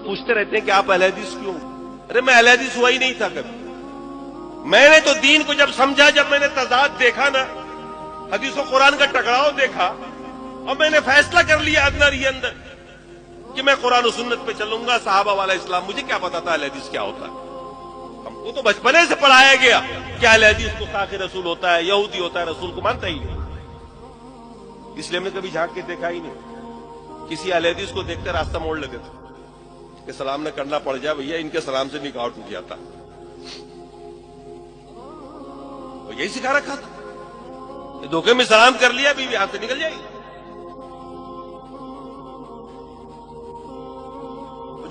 پوچھتے رہتے ہیں کہ آپ اہل حدیث کیوں؟ ارے میں اہل حدیث ہوا ہی نہیں تھا کبھی. میں نے تو دین کو جب سمجھا، جب میں نے تضاد دیکھا نا، حدیث و قرآن کا ٹکراؤ دیکھا، اور میں نے فیصلہ کر لیا اندر ہی اندر کہ میں قرآن و سنت پہ چلوں گا. صحابہ والا اسلام، مجھے کیا پتا تھا اہل حدیث کیا ہوتا ہے؟ ہم کو تو بچپنے سے پڑھایا گیا کہ اہل حدیث کو ساقی رسول ہوتا ہے، یہودی ہوتا ہے، رسول کو مانتا ہی نہیں. اس لیے ہم نے کبھی جھانک کے دیکھا ہی نہیں. کسی اہل حدیث کو دیکھ کر راستہ موڑ لیتے تھے کہ سلام نہ کرنا پڑ جائے بھیا، ان کے سلام سے نکاح ٹوٹ جاتا. وہ یہی سکھا رکھا تھا، دھوکے میں سلام کر لیا بیوی ہاتھ سے نکل جائے گی.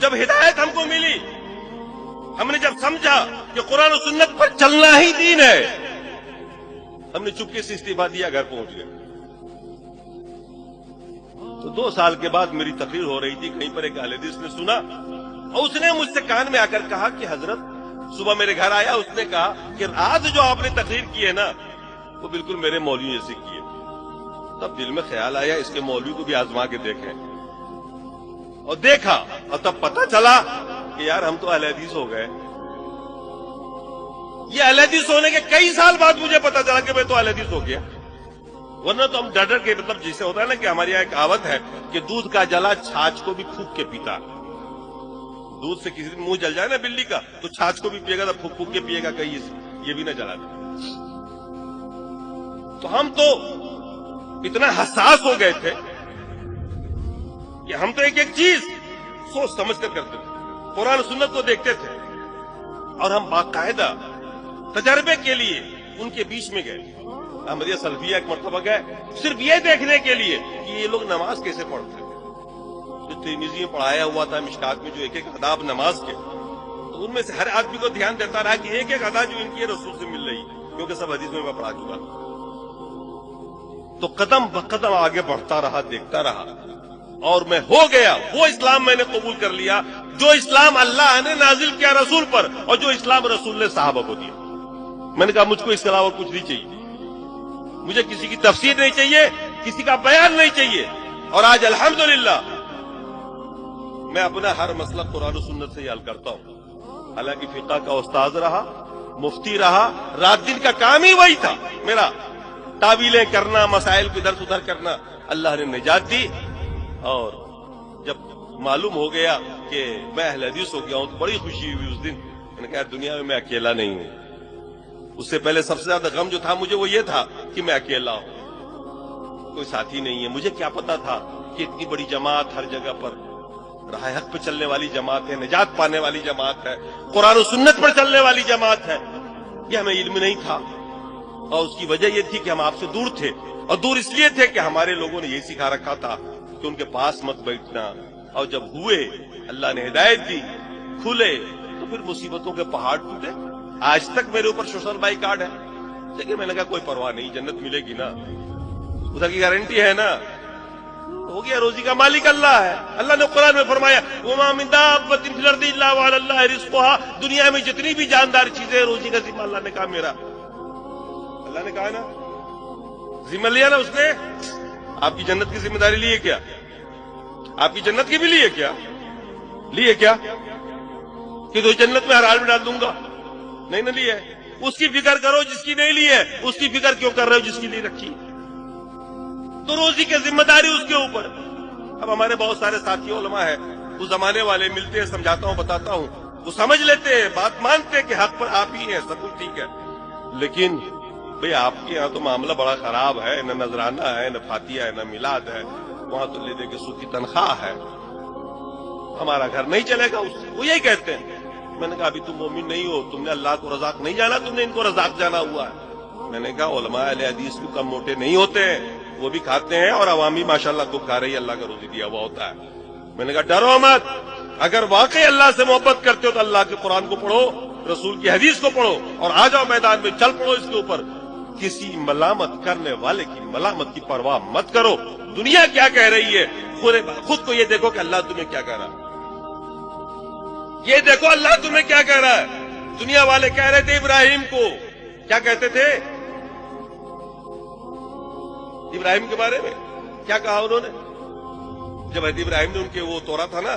جب ہدایت ہم کو ملی، ہم نے جب سمجھا کہ قرآن و سنت پر چلنا ہی دین ہے، ہم نے چپکے سے استعفا دیا، گھر پہنچ گئے. تو 2 سال کے بعد میری تقریر ہو رہی تھی، کہیں پر ایک اہل حدیث نے سنا اور اس نے مجھ سے کان میں آ کر کہا کہ حضرت، صبح میرے گھر آیا، اس نے کہا کہ آج جو آپ نے تقریر کی ہے نا، وہ بالکل میرے مولوی جیسی کی ہے. تب دل میں خیال آیا اس کے مولوی کو بھی آزما کے دیکھیں، اور دیکھا، اور تب پتہ چلا کہ یار ہم تو اہل حدیث ہو گئے. یہ اہل حدیث ہونے کے کئی سال بعد مجھے پتہ چلا کہ میں تو اہل حدیث ہو گیا. ورنہ تو ہم ڈر کے، مطلب جسے ہوتا ہے نا کہ ہماری یہاں ایک کہاوت ہے کہ دودھ کا جلا چھاچھ کو بھی پھونک کے پیتا. دودھ سے کسی دن منہ جل جائے نا بلی کا، تو چھاچھ کو بھی پیے گا، تو پھونک پھونک کے پیے گا، کہیں یہ بھی نہ جلا دے. تو ہم تو اتنا حساس ہو گئے تھے کہ ہم تو ایک ایک چیز سوچ سمجھ کر کرتے تھے، قرآن و سنت کو دیکھتے تھے، اور ہم باقاعدہ تجربے کے لیے ان کے بیچ میں گئے. احمدیہ سلفیہ ایک مرتبہ گئے صرف یہ دیکھنے کے لیے کہ یہ لوگ نماز کیسے پڑھتے ہیں. جو ترمذی میں پڑھایا ہوا تھا مشکات میں، جو ایک ایک آداب نماز کے، تو ان میں سے ہر آدمی کو دھیان دیتا رہا کہ ایک ایک ادا جو ان کی رسول سے مل رہی، کیونکہ سب حدیث میں پڑھا چکا. تو قدم بقدم آگے بڑھتا رہا، دیکھتا رہا، اور میں ہو گیا وہ اسلام میں نے قبول کر لیا جو اسلام اللہ نے نازل کیا رسول پر، اور جو اسلام رسول نے صحابہ کو دیا. میں نے کہا مجھ کو اس کے علاوہ کچھ نہیں چاہیے، مجھے کسی کی تفسیر نہیں چاہیے، کسی کا بیان نہیں چاہیے. اور آج الحمدللہ میں اپنا ہر مسئلہ قرآن و سنت سے ہی حل کرتا ہوں. حالانکہ فقہ کا استاذ رہا، مفتی رہا، رات دن کا کام ہی وہی تھا میرا، تعویلیں کرنا، مسائل کو ادھر سے ادھر کرنا. اللہ نے نجات دی، اور جب معلوم ہو گیا کہ میں اہل حدیث ہو گیا ہوں تو بڑی خوشی ہوئی اس دن. میں نے کہا دنیا میں اکیلا نہیں ہوں. اس سے پہلے سب سے زیادہ غم جو تھا مجھے وہ یہ تھا کہ میں اکیلا ہوں، کوئی ساتھی نہیں ہے. مجھے کیا پتا تھا کہ اتنی بڑی جماعت ہر جگہ پر راہ حق پہ چلنے والی جماعت ہے، نجات پانے والی جماعت ہے، قرآن و سنت پر چلنے والی جماعت ہے. یہ ہمیں علم نہیں تھا، اور اس کی وجہ یہ تھی کہ ہم آپ سے دور تھے، اور دور اس لیے تھے کہ ہمارے لوگوں نے یہ سکھا رکھا تھا کہ ان کے پاس مت بیٹھنا. اور جب ہوئے، اللہ نے ہدایت دی، کھلے، تو پھر مصیبتوں کے پہاڑ ٹوٹے. آج تک میرے اوپر سوشل بائی کارڈ ہے، لیکن میں نے کہا کوئی پرواہ نہیں، جنت ملے گی نا، ادھر کی گارنٹی ہے نا. ہو گیا، روزی کا مالک اللہ ہے. اللہ نے قرآن میں فرمایا وَمَا مِن دَابَّةٍ فِي الْأَرْضِ إِلَّا وَعَلَى اللَّهِ رِزْقُهَا. دنیا میں جتنی بھی جاندار چیزیں، روزی کا ذمہ اللہ نے کہا میرا. اللہ نے کہا نا، ذمہ لیا نا اس نے. آپ کی جنت کی ذمہ داری لیے کیا؟ آپ کی جنت کی بھی لیے کیا؟ لیے کیا کہ تو جنت میں ہر حال میں ڈال دوں گا؟ نہیں نہ لیے. اس کی فکر کرو جس کی نہیں لی ہے. اس کی فکر کیوں کر رہے ہو جس کی نہیں رکھی؟ تو روزی کی ذمہ داری اس کے اوپر. اب ہمارے بہت سارے ساتھی علماء ہیں، اس زمانے والے ملتے ہیں، سمجھاتا ہوں، بتاتا ہوں، وہ سمجھ لیتے ہیں، بات مانتے ہیں کہ حق پر آپ ہی ہیں، سب کچھ ٹھیک ہے. لیکن بھئی آپ کے یہاں تو معاملہ بڑا خراب ہے، نہ نذرانہ ہے، نہ فاتحہ ہے، نہ میلاد ہے، وہاں تو لے دے کے سود کی تنخواہ ہے، ہمارا گھر نہیں چلے گا اس سے. وہ یہی کہتے ہیں. میں نے کہا ابھی تم مومن نہیں ہو، تم نے اللہ کو رزاق نہیں جانا، تم نے ان کو رزاق جانا ہوا ہے. میں نے کہا علماء اہل حدیث کو کم موٹے نہیں ہوتے ہیں، وہ بھی کھاتے ہیں، اور عوامی ماشاءاللہ کو کھا رہی ہے، اللہ کا روزی دیا ہوا ہوتا ہے. میں نے کہا ڈرو مت، اگر واقعی اللہ سے محبت کرتے ہو تو اللہ کے قرآن کو پڑھو، رسول کی حدیث کو پڑھو، اور آ جاؤ میدان میں، چل پڑو اس کے اوپر. کسی ملامت کرنے والے کی ملامت کی پرواہ مت کرو. دنیا کیا کہہ رہی ہے، خود کو یہ دیکھو کہ اللہ تمہیں کیا کہہ رہا ہے. یہ دیکھو اللہ تمہیں کیا کہہ رہا ہے. دنیا والے کہہ رہے تھے ابراہیم کو، کیا کہتے تھے ابراہیم کے بارے میں؟ کیا کہا انہوں نے جب حضرت ابراہیم نے ان کے وہ توڑا تھا نا،